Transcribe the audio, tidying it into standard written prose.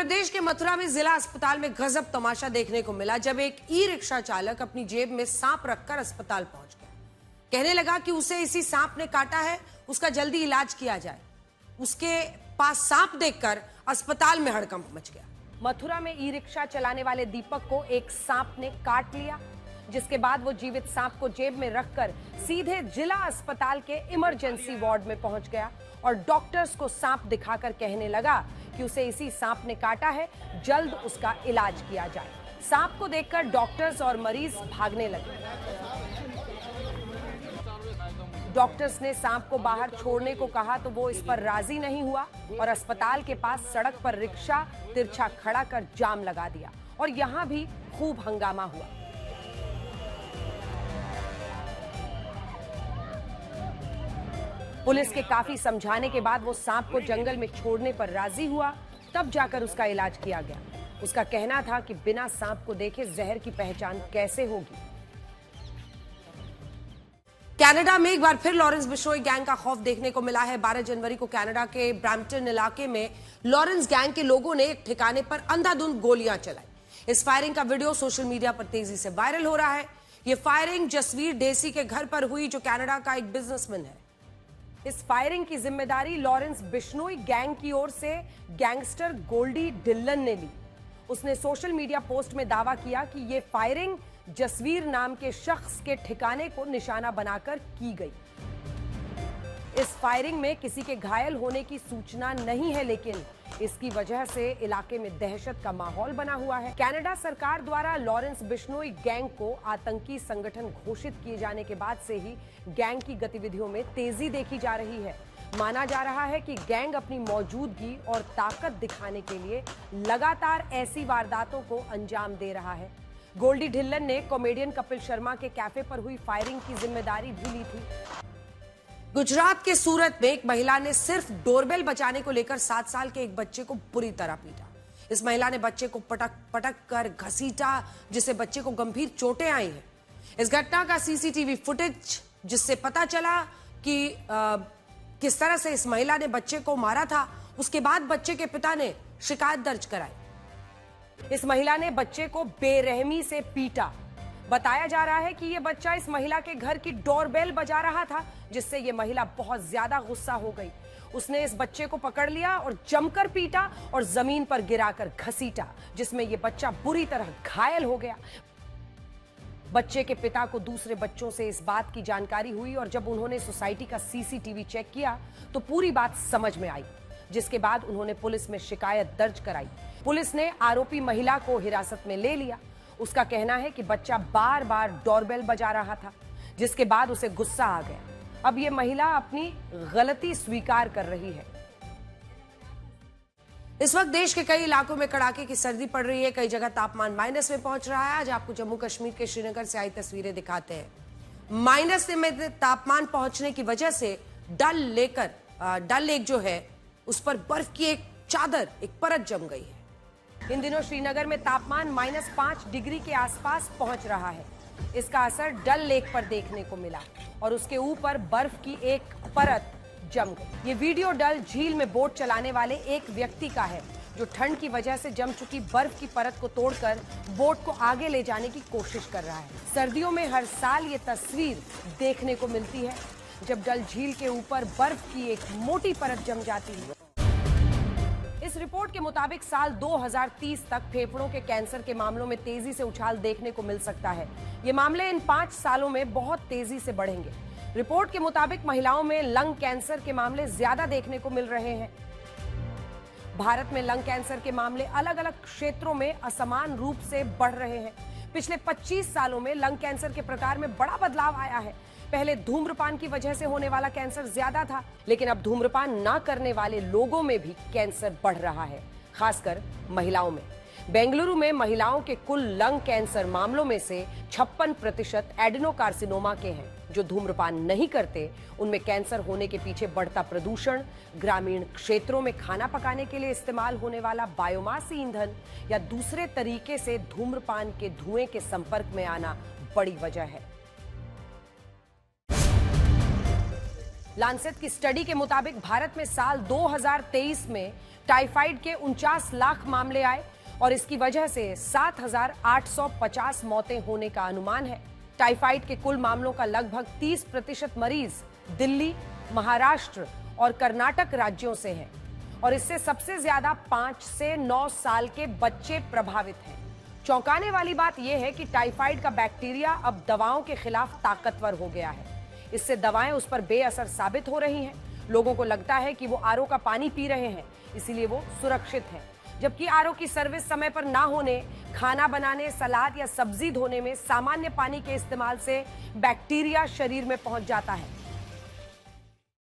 प्रदेश के मथुरा में जिला अस्पताल में गजब तमाशा देखने को मिला जब एक ई रिक्शा चालक अपनी जेब में सांप रखकर अस्पताल पहुंच गया। कहने लगा कि उसे इसी सांप ने काटा है, उसका जल्दी इलाज किया जाए। उसके पास सांप देखकर अस्पताल में हड़कंप मच गया। मथुरा में ई रिक्शा चलाने वाले दीपक को एक सांप ने काट लिया, जिसके बाद वो जीवित सांप को जेब में रखकर सीधे जिला अस्पताल के इमरजेंसी वार्ड में पहुंच गया और डॉक्टर्स को सांप दिखाकर कहने लगा कि उसे इसी सांप ने काटा है, जल्द उसका इलाज किया जाए। सांप को देखकर डॉक्टर्स और मरीज भागने लगे। डॉक्टर्स ने सांप को बाहर छोड़ने को कहा तो वो इस पर राजी नहीं हुआ और अस्पताल के पास सड़क पर रिक्शा तिरछा खड़ा कर जाम लगा दिया और यहां भी खूब हंगामा हुआ। पुलिस के काफी समझाने के बाद वो सांप को जंगल में छोड़ने पर राजी हुआ, तब जाकर उसका इलाज किया गया। उसका कहना था कि बिना सांप को देखे जहर की पहचान कैसे होगी। कनाडा में एक बार फिर लॉरेंस बिश्नोई गैंग का खौफ देखने को मिला है। 12 जनवरी को कनाडा के ब्रैम्पटन इलाके में लॉरेंस गैंग के लोगों ने एक ठिकाने पर अंधाधुंध गोलियां चलाई। इस फायरिंग का वीडियो सोशल मीडिया पर तेजी से वायरल हो रहा है। यह फायरिंग जसवीर ढेसी के घर पर हुई, जो कनाडा का एक बिजनेसमैन है। इस फायरिंग की जिम्मेदारी लॉरेंस बिश्नोई गैंग की ओर से गैंगस्टर गोल्डी ढिल्लन ने ली। उसने सोशल मीडिया पोस्ट में दावा किया कि यह फायरिंग जसवीर नाम के शख्स के ठिकाने को निशाना बनाकर की गई। इस फायरिंग में किसी के घायल होने की सूचना नहीं है, लेकिन इसकी वजह से इलाके में दहशत का माहौल बना हुआ है। कनाडा सरकार द्वारा लॉरेंस बिश्नोई गैंग को आतंकी संगठन घोषित किए जाने के बाद से ही गैंग की गतिविधियों में तेजी देखी जा रही है। माना जा रहा है कि गैंग अपनी मौजूदगी और ताकत दिखाने के लिए लगातार ऐसी वारदातों को अंजाम दे रहा है। गोल्डी ढिल्लन ने कॉमेडियन कपिल शर्मा के कैफे पर हुई फायरिंग की जिम्मेदारी भी ली थी। गुजरात के सूरत में एक महिला ने सिर्फ डोरबेल बचाने को लेकर 7 साल के एक बच्चे को बुरी तरह पीटा। इस महिला ने बच्चे को पटक कर घसीटा, जिससे बच्चे को गंभीर चोटें आई हैं। इस घटना का सीसीटीवी फुटेज, जिससे पता चला कि किस तरह से इस महिला ने बच्चे को मारा था। उसके बाद बच्चे के पिता ने शिकायत दर्ज कराई। इस महिला ने बच्चे को बेरहमी से पीटा। बताया जा रहा है कि यह बच्चा इस महिला के घर की डोरबेल बजा रहा था, जिससे यह महिला बहुत ज्यादा गुस्सा हो गई। उसने इस बच्चे को पकड़ लिया और जमकर पीटा और जमीन पर गिराकर घसीटा, जिसमें यह बच्चा बुरी तरह घायल हो गया। बच्चे के पिता को दूसरे बच्चों से इस बात की जानकारी हुई और जब उन्होंने सोसाइटी का सीसीटीवी चेक किया तो पूरी बात समझ में आई, जिसके बाद उन्होंने पुलिस में शिकायत दर्ज कराई। पुलिस ने आरोपी महिला को हिरासत में ले लिया। उसका कहना है कि बच्चा बार बार डोरबेल बजा रहा था, जिसके बाद उसे गुस्सा आ गया। अब यह महिला अपनी गलती स्वीकार कर रही है। इस वक्त देश के कई इलाकों में कड़ाके की सर्दी पड़ रही है। कई जगह तापमान माइनस में पहुंच रहा है। आज आपको जम्मू कश्मीर के श्रीनगर से आई तस्वीरें दिखाते हैं। माइनस में तापमान पहुंचने की वजह से डल लेक जो है उस पर बर्फ की एक चादर, एक परत जम गई है। इन दिनों श्रीनगर में तापमान -5 डिग्री के आसपास पहुंच रहा है। इसका असर डल लेक पर देखने को मिला और उसके ऊपर बर्फ की एक परत जम गई। ये वीडियो डल झील में बोट चलाने वाले एक व्यक्ति का है, जो ठंड की वजह से जम चुकी बर्फ की परत को तोड़कर बोट को आगे ले जाने की कोशिश कर रहा है। सर्दियों में हर साल ये तस्वीर देखने को मिलती है, जब डल झील के ऊपर बर्फ की एक मोटी परत जम जाती है। इस रिपोर्ट के मुताबिक साल 2030 तक फेफड़ों के कैंसर के मामलों में तेजी से उछाल देखने को मिल सकता है। ये मामले इन 5 सालों में बहुत तेजी से बढ़ेंगे। रिपोर्ट के मुताबिक महिलाओं में लंग कैंसर के मामले ज्यादा देखने को मिल रहे हैं। भारत में लंग कैंसर के मामले अलग अलग क्षेत्रों में असमान रूप से बढ़ रहे हैं। पिछले 25 सालों में लंग कैंसर के प्रकार में बड़ा बदलाव आया है। पहले धूम्रपान की वजह से होने वाला कैंसर ज्यादा था, लेकिन अब धूम्रपान न करने वाले लोगों में भी कैंसर बढ़ रहा है, खासकर महिलाओं में। बेंगलुरु में महिलाओं के कुल लंग कैंसर मामलों में से 56% एडेनोकार्सिनोमा के हैं। जो धूम्रपान नहीं करते, उनमें कैंसर होने के पीछे बढ़ता प्रदूषण, ग्रामीण क्षेत्रों में खाना पकाने के लिए इस्तेमाल होने वाला बायोमास ईंधन या दूसरे तरीके से धूम्रपान के धुएं के संपर्क में आना बड़ी वजह है। लांसेट की स्टडी के मुताबिक भारत में साल 2023 में टाइफाइड के 49 लाख मामले आए और इसकी वजह से 7,850 मौतें होने का अनुमान है। टाइफाइड के कुल मामलों का लगभग 30% मरीज दिल्ली, महाराष्ट्र और कर्नाटक राज्यों से हैं और इससे सबसे ज्यादा 5 से 9 साल के बच्चे प्रभावित हैं। चौंकाने वाली बात यह है कि टाइफाइड का बैक्टीरिया अब दवाओं के खिलाफ ताकतवर हो गया है। इससे दवाएं उस पर बेअसर साबित हो रही हैं। लोगों को लगता है कि वो आरओ का पानी पी रहे हैं, इसीलिए वो सुरक्षित है, जबकि आरओ की सर्विस समय पर ना होने, खाना बनाने, सलाद या सब्जी धोने में सामान्य पानी के इस्तेमाल से बैक्टीरिया शरीर में पहुंच जाता है।